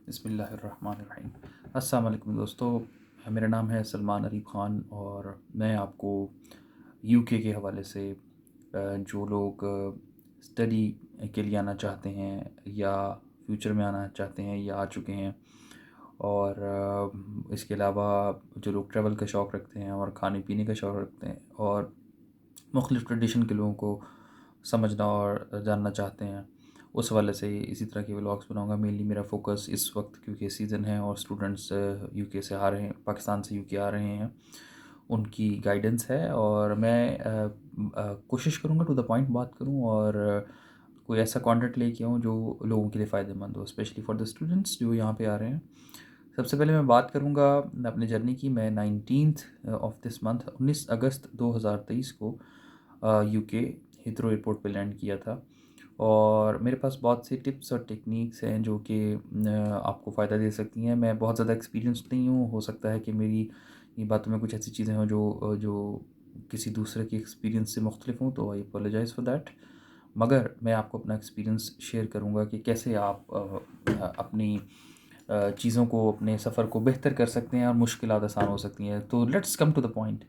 बिस्मिल्लाहिर्रहमानिर्रहीम। अस्सलाम वालेकुम दोस्तों, मेरा नाम है सलमान अरीब ख़ान और मैं आपको यूके के हवाले से जो लोग स्टडी के लिए आना चाहते हैं या फ्यूचर में आना चाहते हैं या आ चुके हैं और इसके अलावा जो लोग ट्रैवल का शौक़ रखते हैं और खाने पीने का शौक़ रखते हैं और मुख्तलिफ़ ट्रेडिशन के लोगों को समझना और जानना चाहते हैं, उस हवाले से इसी तरह के व्लॉग्स बनाऊंगा। मेनली मेरा फ़ोकस इस वक्त क्योंकि सीज़न है और स्टूडेंट्स यूके से आ रहे हैं, पाकिस्तान से यूके आ रहे हैं, उनकी गाइडेंस है और मैं कोशिश करूंगा टू द पॉइंट बात करूं और कोई ऐसा कंटेंट लेके आऊँ जो लोगों के लिए फ़ायदेमंद हो, स्पेशली फॉर द स्टूडेंट्स जो यहाँ पे आ रहे हैं। सबसे पहले मैं बात करूंगा अपनी जर्नी की। मैं 19 ऑफ दिस मंथ 19 अगस्त 2023 को यूके हीथ्रो एयरपोर्ट पे लैंड किया था और मेरे पास बहुत सी टिप्स और टेक्निक्स हैं जो कि आपको फ़ायदा दे सकती हैं। मैं बहुत ज़्यादा एक्सपीरियंस्ड नहीं हूँ, हो सकता है कि मेरी ये बातों में कुछ ऐसी चीज़ें हों जो किसी दूसरे के एक्सपीरियंस से मुख्तलिफ हों, तो आई अपोलोजाइज़ फॉर दैट। मगर मैं आपको अपना एक्सपीरियंस शेयर करूँगा कि कैसे आप अपनी चीज़ों को, अपने सफ़र को बेहतर कर सकते हैं और मुश्किलात आसान हो सकती हैं। तो let's come to the point.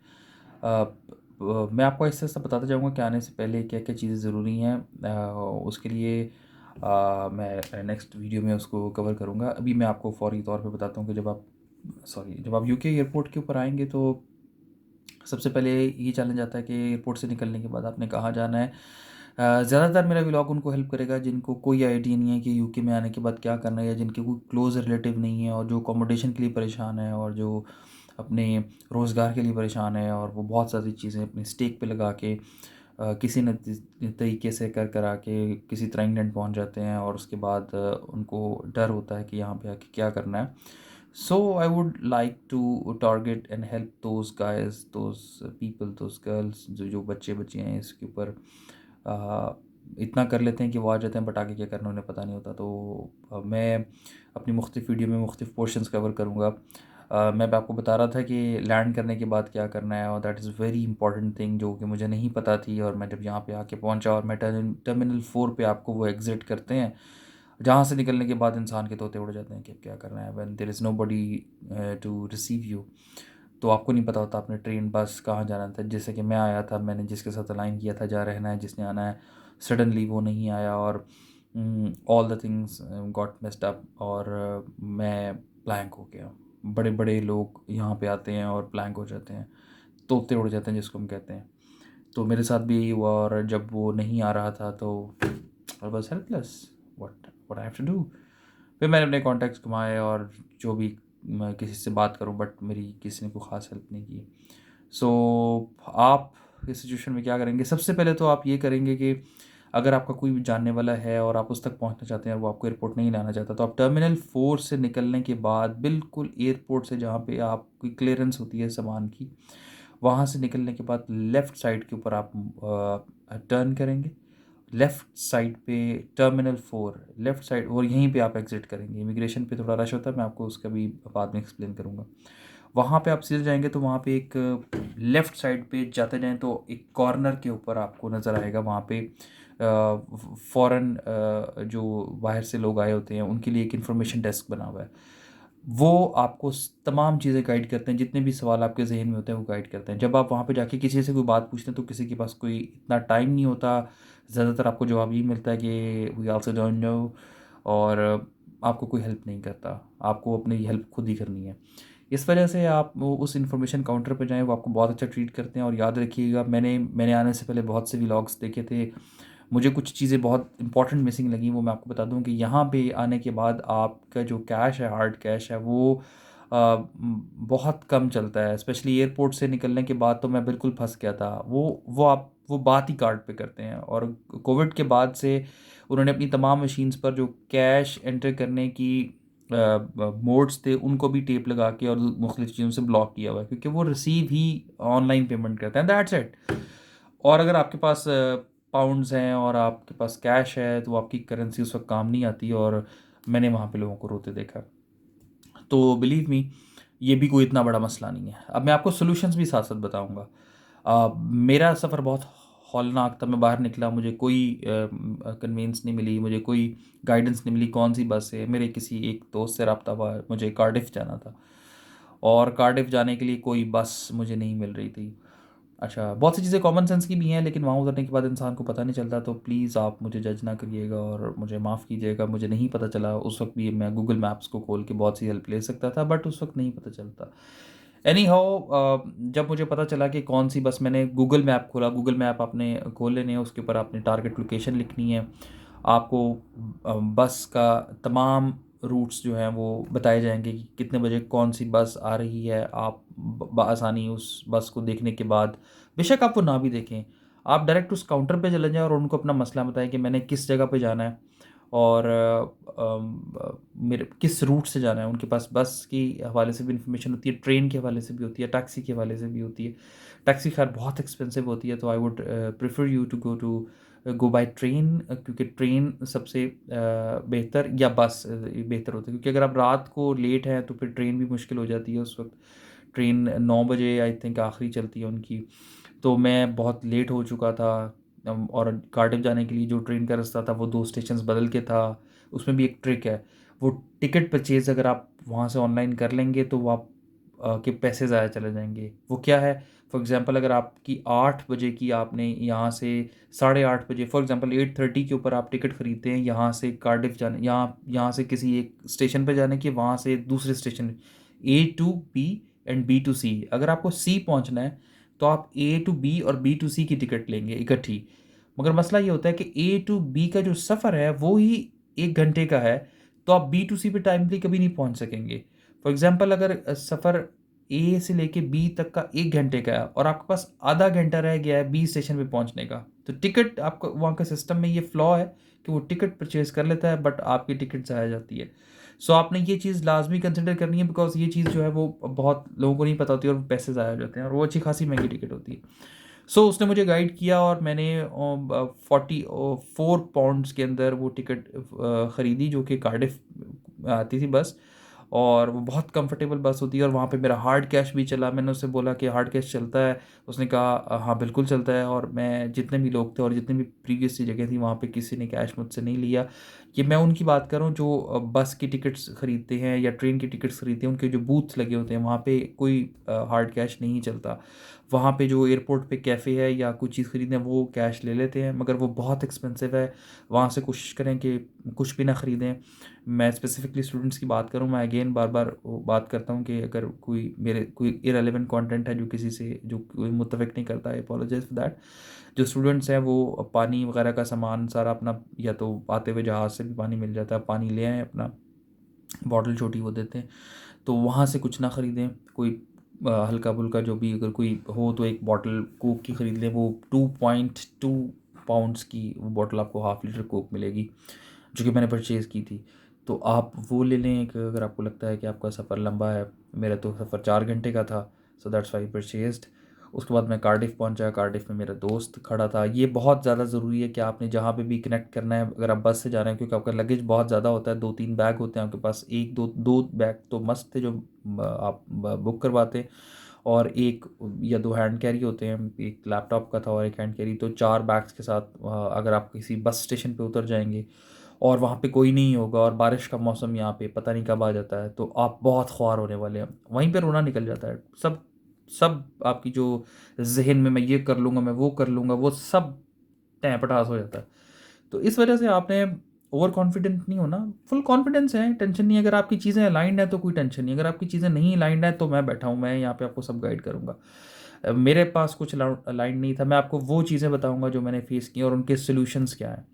मैं आपको ऐसे ऐसा बताता जाऊँगा कि आने से पहले क्या क्या चीज़ें ज़रूरी हैं। उसके लिए मैं नेक्स्ट वीडियो में उसको कवर करूँगा। अभी मैं आपको फ़ौरी तौर पे बताता हूँ कि जब आप यूके एयरपोर्ट के ऊपर आएंगे तो सबसे पहले ये चैलेंज जाता है कि एयरपोर्ट से निकलने के बाद आपने कहाँ जाना है। ज़्यादातर मेरा व्लॉग उनको हेल्प करेगा जिनको कोई आइडिया नहीं है कि यूके में आने के बाद क्या करना है, या जिनके कोई क्लोज़ रिलेटिव नहीं है और जो अकोमोडेशन के लिए परेशान है और जो अपने रोज़गार के लिए परेशान है और वो बहुत सारी चीज़ें अपने स्टेक पे लगा के किसी न तरीके से कर करा के किसी तरह इंग्लैंड पहुंच जाते हैं और उसके बाद उनको डर होता है कि यहाँ पे आके क्या करना है। So I would like to target and help those guys, those people, those girls, जो बच्चे बच्चे हैं इसके ऊपर इतना कर लेते हैं कि वो आ जाते हैं, बट आगे क्या करना उन्हें पता नहीं होता। तो मैं अपनी मुख्तलिफ़ वीडियो में मुख्तलिफ़ पोर्शंस कवर करूँगा। मैं आपको बता रहा था कि लैंड करने के बाद क्या करना है और that is very important thing जो कि मुझे नहीं पता थी। और मैं जब यहाँ पे आके पहुँचा और मैं टर्मिनल 4 पे आपको वो एग्ज़िट करते हैं जहाँ से निकलने के बाद इंसान के तोते उड़ जाते हैं कि अब क्या करना है, when there is nobody to receive you. तो आपको नहीं पता होता आपने ट्रेन बस कहाँ जाना था। जैसे कि मैं आया था, मैंने जिसके साथ अलाइन किया था जहाँ रहना है, जिसने आना है, सडनली वो नहीं आया और all the things got messed up और मैं ब्लैंक हो गया। बड़े बड़े लोग यहाँ पे आते हैं और ब्लैंक हो जाते हैं, तोते उड़ जाते हैं जिसको हम कहते हैं। तो मेरे साथ भी यही हुआ और जब वो नहीं आ रहा था तो I was helpless, what what I have to do. फिर मैंने अपने कॉन्टैक्ट्स घुमाए और जो भी मैं किसी से बात करूं, बट मेरी किसी ने कोई ख़ास हेल्प नहीं की। सो आप इस सिचुएशन में क्या करेंगे? सबसे पहले तो आप ये करेंगे कि अगर आपका कोई जानने वाला है और आप उस तक पहुंचना चाहते हैं और वो आपको एयरपोर्ट नहीं लाना चाहता, तो आप टर्मिनल 4 से निकलने के बाद बिल्कुल एयरपोर्ट से जहाँ पे आपकी क्लियरेंस होती है सामान की, वहाँ से निकलने के बाद लेफ़्ट साइड के ऊपर आप टर्न करेंगे। लेफ़्ट साइड पे टर्मिनल 4 लेफ़्ट साइड, और यहीं पे आप एग्ज़िट करेंगे। इमिग्रेशन पे थोड़ा रश होता है, मैं आपको उसका भी बाद में एक्सप्लेन करूँगा। वहाँ पे आप सीधे जाएंगे तो वहाँ पे एक लेफ़्ट साइड पे जाते जाएँ तो एक कॉर्नर के ऊपर आपको नज़र आएगा। वहाँ पे फ़ॉरेन जो बाहर से लोग आए होते हैं उनके लिए एक इन्फॉर्मेशन डेस्क बना हुआ है। वो आपको तमाम चीज़ें गाइड करते हैं, जितने भी सवाल आपके जहन में होते हैं वो गाइड करते हैं। जब आप वहाँ पे जाके किसी से कोई बात पूछते हैं तो किसी के पास कोई इतना टाइम नहीं होता। ज़्यादातर आपको जवाब यही मिलता है कि वी आल्सो डोंट नो, और आपको कोई हेल्प नहीं करता, आपको अपनी हेल्प खुद ही करनी है। इस वजह से आप वो उस इन्फॉर्मेशन काउंटर पे जाएँ, वो आपको बहुत अच्छा ट्रीट करते हैं। और याद रखिएगा, मैंने आने से पहले बहुत से व्लॉग्स देखे थे, मुझे कुछ चीज़ें बहुत इंपॉर्टेंट मिसिंग लगी। वो मैं आपको बता दूं कि यहाँ पे आने के बाद आपका जो कैश है, हार्ड कैश है, वो बहुत कम चलता है। स्पेशली एयरपोर्ट से निकलने के बाद तो मैं बिल्कुल फंस गया था। वो बात ही कार्ड पे करते हैं। और कोविड के बाद से उन्होंने अपनी तमाम मशीन्स पर जो कैश एंटर करने की मोड्स थे उनको भी टेप लगा के और मुख्तलिफ चीज़ों से ब्लॉक किया हुआ है, क्योंकि वो रिसीव ही ऑनलाइन पेमेंट करते हैं, दैट्स इट। और अगर आपके पास पाउंड्स हैं और आपके पास कैश है तो आपकी करेंसी उस वक्त काम नहीं आती, और मैंने वहाँ पे लोगों को रोते देखा। तो बिलीव मी, ये भी कोई इतना बड़ा मसला नहीं है। अब मैं आपको सोल्यूशंस भी साथ साथ बताऊंगा। मेरा सफ़र बहुत हौलनाक था। मैं बाहर निकला, मुझे कोई कन्वेंस नहीं मिली, मुझे कोई गाइडेंस नहीं मिली कौन सी बस है। मेरे किसी एक दोस्त से रब्ता हुआ, मुझे कार्डिफ जाना था और कार्डिफ जाने के लिए कोई बस मुझे नहीं मिल रही थी। अच्छा, बहुत सी चीज़ें कॉमन सेंस की भी हैं, लेकिन वहाँ उतरने के बाद इंसान को पता नहीं चलता। तो प्लीज़ आप मुझे जज ना करिएगा और मुझे माफ़ कीजिएगा, मुझे नहीं पता चला उस वक्त भी। मैं गूगल मैप्स को खोल के बहुत सी हेल्प ले सकता था, बट उस वक्त नहीं पता चलता। एनी हाउ, जब मुझे पता चला कि कौन सी बस, मैंने गूगल मैप खोला। गूगल मैप आपने खोल लेने हैं, उसके ऊपर आपने टारगेट लोकेशन लिखनी है। आपको बस का तमाम रूट्स जो हैं वो बताए जाएंगे कि कितने बजे कौन सी बस आ रही है। आप आसानी उस बस को देखने के बाद, बेशक आप वो ना भी देखें, आप डायरेक्ट उस काउंटर पे चले जाएं और उनको अपना मसला बताएं कि मैंने किस जगह पे जाना है और मेरे किस रूट से जाना है। उनके पास बस की हवाले से भी इंफॉर्मेशन होती है, ट्रेन के हवाले से भी होती है, टैक्सी के हवाले से भी होती है। टैक्सी खैर बहुत एक्सपेंसिव होती है, तो I would prefer you to go by train, क्योंकि ट्रेन सबसे बेहतर, या बस बेहतर होता है। क्योंकि अगर आप रात को लेट हैं तो फिर ट्रेन भी मुश्किल हो जाती है। उस वक्त ट्रेन 9 बजे आई थिंक आखिरी चलती है उनकी। तो मैं बहुत लेट हो चुका था, और कार्डिफ जाने के लिए जो ट्रेन का रास्ता था वो 2 स्टेशन बदल के था। उसमें भी एक ट्रिक है, वो टिकट परचेज़ अगर आप वहाँ से ऑनलाइन कर लेंगे तो वो आप के पैसे ज़्यादा चले जाएंगे। वो क्या है, फॉर एग्ज़ाम्पल अगर आपकी 8 बजे की, आपने यहाँ से 8:30 बजे, फॉर एग्ज़ाम्पल 8:30 के ऊपर आप टिकट ख़रीदते हैं यहाँ से कार्डिफ जाने, यहाँ यहाँ से किसी एक स्टेशन पे जाने की, वहाँ से दूसरे station A to B and B to C. अगर आपको सी पहुँचना है तो आप ए टू बी और बी टू सी की टिकट लेंगे इकट्ठी। मगर मसला ये होता है कि ए टू बी का जो सफ़र है वो ही 1 घंटे का है, तो आप बी टू सी पे टाइमली कभी नहीं पहुंच सकेंगे। फॉर एग्जांपल अगर सफ़र ए से लेके बी तक का 1 घंटे का है और आपके पास आधा घंटा रह गया है बी स्टेशन पे पहुंचने का, तो टिकट आपका वहाँ का सिस्टम में ये फ्लॉ है कि वो टिकट परचेज़ कर लेता है, बट आपकी टिकट ज़ाया जाती है। सो आपने ये चीज़ लाजमी कंसिडर करनी है, बिकॉज ये चीज़ जो है वो बहुत लोगों को नहीं पता होती और पैसे ज़ाया हो जाते हैं, और वो अच्छी खासी महंगी टिकट होती है। सो उसने मुझे गाइड किया और मैंने 44 पाउंड्स के अंदर वो टिकट ख़रीदी, जो कि कार्डिफ आती थी बस। और वो बहुत कंफर्टेबल बस होती है, और वहाँ पे मेरा हार्ड कैश भी चला। मैंने उससे बोला कि हार्ड कैश चलता है? उसने कहा हाँ बिल्कुल चलता है। और मैं, जितने भी लोग थे और जितनी भी प्रीवियस जगह थी, वहाँ पे किसी ने कैश मुझसे नहीं लिया। ये मैं उनकी बात कर रहा हूँ जो बस की टिकट्स ख़रीदते हैं या ट्रेन की टिकट्स ख़रीदते हैं, उनके जो बूथ्स लगे होते हैं वहाँ पे कोई हार्ड कैश नहीं चलता। वहाँ पे जो एयरपोर्ट पे कैफ़े है या कुछ चीज़ ख़रीदना है वो कैश ले लेते हैं, मगर वो बहुत एक्सपेंसिव है। वहाँ से कोशिश करें कि कुछ भी ना ख़रीदें। मैं स्पेसिफिकली स्टूडेंट्स की बात करूँ, मैं अगेन बार बार वो बात करता हूँ कि अगर कोई इरेलीवेंट कंटेंट है जो किसी से जो कोई मुत्तफ़िक नहीं करता, आई अपोलोजाइज़ फॉर दैट। जो स्टूडेंट्स हैं वो पानी वगैरह का सामान सारा अपना, या तो आते हुए जहाज़ से भी पानी मिल जाता है, पानी ले आएँ अपना, बॉटल छोटी वो देते हैं। तो वहाँ से कुछ ना ख़रीदें। कोई हल्का फुल्का जो भी अगर कोई हो तो एक बॉटल कोक की ख़रीद लें। वो 2.2 पाउंड्स की वो बॉटल आपको हाफ़ लीटर कोक मिलेगी, जो कि मैंने परचेज़ की थी। तो आप वो ले लें एक, अगर आपको लगता है कि आपका सफ़र लंबा है। मेरा तो सफ़र 4 घंटे का था, सो दैट्स व्हाई परचेज़्ड। उसके बाद मैं कार्डिफ पहुंचा। कार्डिफ में मेरा दोस्त खड़ा था। ये बहुत ज़्यादा ज़रूरी है कि आपने जहाँ पे भी कनेक्ट करना है, अगर आप बस से जा रहे हैं, क्योंकि आपका लगेज बहुत ज़्यादा होता है, 2-3 बैग होते हैं आपके पास। एक दो दो बैग तो मस्त थे जो आप बुक करवाते, और एक या दो हैंड कैरी होते हैं। एक लैपटॉप का था और एक हैंड कैरी, तो 4 बैग्स के साथ अगर आप किसी बस स्टेशन पे उतर जाएंगे और वहाँ पे कोई नहीं होगा, और बारिश का मौसम यहाँ पे पता नहीं कब आ जाता है, तो आप बहुत ख्वार होने वाले हैं। वहीं पे रोना निकल जाता है। सब सब आपकी जो जहन में मैं ये कर लूँगा, मैं वो कर लूँगा, वो सब तय-पटास हो जाता है। तो इस वजह से आपने ओवर कॉन्फिडेंट नहीं होना, फुल कॉन्फिडेंस है, टेंशन नहीं है। अगर आपकी चीज़ें अलाइंड हैं तो कोई टेंशन नहीं। अगर आपकी चीज़ें नहीं अलाइंड हैं तो मैं बैठा हूँ, मैं यहाँ पे आपको सब गाइड करूँगा। मेरे पास कुछ अलाइंड नहीं था, मैं आपको वो चीज़ें बताऊँगा जो मैंने फेस की और उनके सॉल्यूशंस क्या हैं।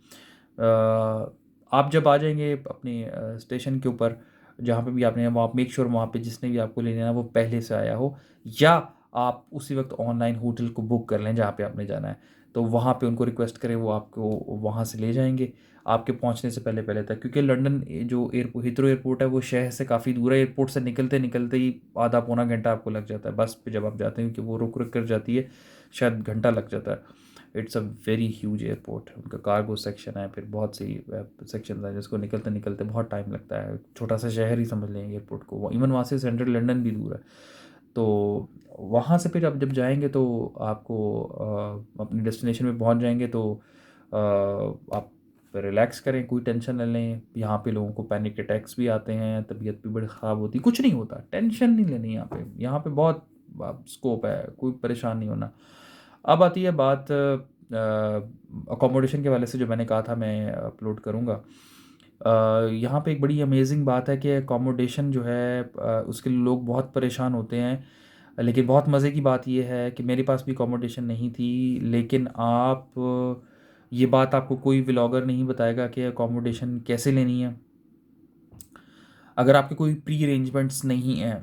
आप जब आ जाएँगे अपने स्टेशन के ऊपर, जहाँ पे भी आपने, वहाँ मेक श्योर वहाँ पे जिसने भी आपको ले लेना वो पहले से आया हो, या आप उसी वक्त ऑनलाइन होटल को बुक कर लें जहाँ पे आपने जाना है। तो वहाँ पे उनको रिक्वेस्ट करें, वो आपको वहाँ से ले जाएँगे आपके पहुँचने से पहले पहले तक। क्योंकि लंदन जो एयरपोर्ट, हीथ्रो एयरपोर्ट है, वो शहर से काफ़ी दूर है। एयरपोर्ट से निकलते निकलते ही आधा पौना घंटा आपको लग जाता है बस पे जब आप जाते हैं, क्योंकि वो रुक रुक कर जाती है, शायद घंटा लग जाता है। It's a very huge airport. उनका कार्गो सेक्शन है, फिर बहुत सी सेक्शन है जिसको निकलते निकलते बहुत टाइम लगता है। छोटा सा शहर ही समझ लें एयरपोर्ट को। इवन वहाँ से सेंट्रल लंदन भी दूर है। तो वहाँ से फिर आप जब जाएंगे तो आपको अपनी डेस्टिनेशन पे पहुँच जाएंगे तो आप रिलैक्स करें, कोई टेंशन न लें। यहाँ पे लोगों को पैनिक अटैक्स भी आते हैं, तबीयत भी बड़ी ख़राब होती है, कुछ नहीं होता, टेंशन नहीं लेनी यहाँ पे बहुत स्कोप है, कोई परेशान नहीं होना। अब आती है बात अकोमोडेशन के वाले से, जो मैंने कहा था मैं अपलोड करूँगा। यहाँ पे एक बड़ी अमेजिंग बात है कि अकोमोडेशन जो है उसके लिए लोग बहुत परेशान होते हैं, लेकिन बहुत मज़े की बात यह है कि मेरे पास भी अकोमोडेशन नहीं थी, लेकिन ये बात आपको कोई व्लॉगर नहीं बताएगा कि अकोमोडेशन कैसे लेनी है। अगर आपके कोई प्री अरेंजमेंट्स नहीं हैं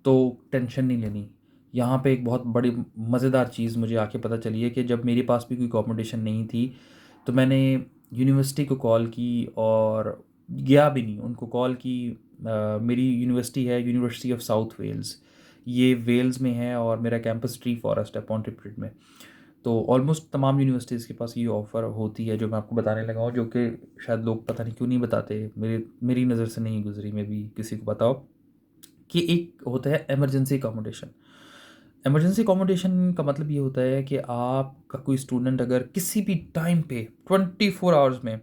तो टेंशन नहीं लेनी। यहाँ पे एक बहुत बड़ी मज़ेदार चीज़ मुझे आके पता चली है कि जब मेरे पास भी कोई अकोमोडेशन नहीं थी तो मैंने यूनिवर्सिटी को कॉल की, और गया भी नहीं, उनको कॉल की। मेरी यूनिवर्सिटी है यूनिवर्सिटी ऑफ साउथ वेल्स, ये वेल्स में है, और मेरा कैंपस ट्री फॉरेस्ट है पॉन्टिप्रिड में। तो ऑलमोस्ट तमाम यूनिवर्सिटीज़ के पास ये ऑफ़र होती है जो मैं आपको बताने लगा हूँ, जो कि शायद लोग पता नहीं क्यों नहीं बताते, मेरी नज़र से नहीं गुजरी, मैं भी किसी को बताओ कि एक होता है इमरजेंसी अकोमोडेशन। इमरजेंसी अकोमोडेशन का मतलब ये होता है कि आपका कोई स्टूडेंट अगर किसी भी टाइम पे 24 आवर्स में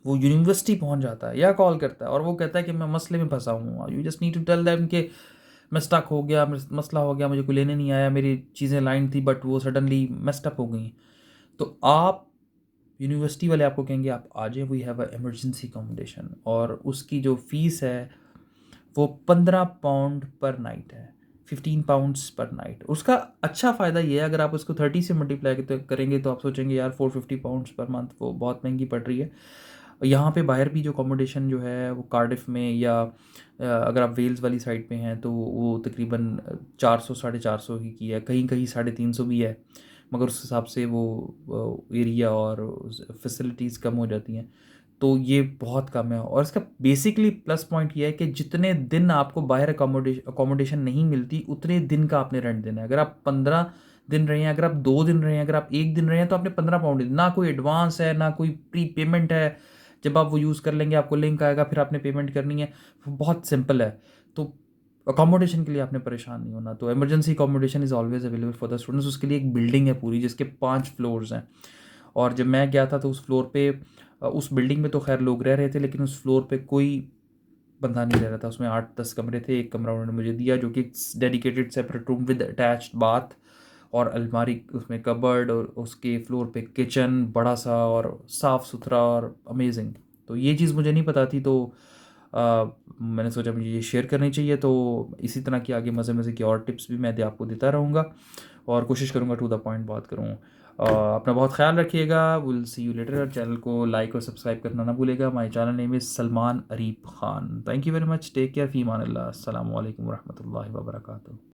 वो यूनिवर्सिटी पहुंच जाता है या कॉल करता है और वो कहता है कि मैं मसले में फंसा हूँ, you just need to tell them कि मैं स्टक हो गया, मसला हो गया, मुझे कोई लेने नहीं आया, मेरी चीज़ें लाइन थी बट वो सडनली मेस्ड अप हो गई, तो आप यूनिवर्सिटी वाले आपको कहेंगे आप आ जाए, we have a emergency accommodation, और उसकी जो फ़ीस है वो 15 पाउंड पर नाइट है, 15 पाउंड्स पर नाइट। उसका अच्छा फ़ायदा ये है, अगर आप उसको 30 से मल्टीप्लाई करेंगे तो आप सोचेंगे यार 450 पाउंड्स पर मंथ, वो बहुत महंगी पड़ रही है। यहाँ पे बाहर भी जो अकोमोडेशन जो है वो कार्डिफ में, या अगर आप वेल्स वाली साइड पे हैं तो वो तकरीबन 400 450 ही की है, कहीं कहीं 350 भी है, मगर उस हिसाब से वो एरिया और फैसिलिटीज़ कम हो जाती हैं, तो ये बहुत कम है। और इसका बेसिकली प्लस पॉइंट ये है कि जितने दिन आपको बाहर अकोमोडेशन नहीं मिलती उतने दिन का आपने रेंट देना है। अगर आप 15 दिन रहे हैं, अगर आप 2 दिन रहे हैं, अगर आप 1 दिन रहे हैं, तो आपने 15 पाउंड, ना कोई एडवांस है ना कोई प्री पेमेंट है। जब आप वो यूज़ कर लेंगे आपको लिंक आएगा, फिर आपने पेमेंट करनी है, बहुत सिंपल है। तो अकोमोडेशन के लिए आपने परेशान नहीं होना। तो emergency accommodation is always available for the students. उसके लिए एक बिल्डिंग है पूरी जिसके 5 फ्लोर्स हैं, और जब मैं गया था तो उस फ्लोर पे उस बिल्डिंग में तो खैर लोग रह रहे थे, लेकिन उस फ्लोर पे कोई बंदा नहीं रह रहा था। उसमें 8-10 कमरे थे, एक कमरा उन्होंने मुझे दिया जो कि dedicated separate room with attached bath और अलमारी, उसमें कबर्ड, और उसके फ्लोर पे किचन बड़ा सा और साफ़ सुथरा और अमेजिंग। तो ये चीज़ मुझे नहीं पता थी, तो मैंने सोचा मुझे ये शेयर करनी चाहिए। तो इसी तरह की आगे मज़े मज़े की और टिप्स भी मैं आपको देता रहूँगा, और कोशिश करूँगा टू द पॉइंट बात करूँ। अपना बहुत ख्याल रखिएगा। Will see you later. Channel को लाइक और सब्सक्राइब करना ना भूलिएगा। My channel name is Salman Arib Khan. Thank you very much. Take care. फ़ी अमान अल्लाह। अस्सलामु अलैकुम वरहमतुल्लाहि वबरकातुहू।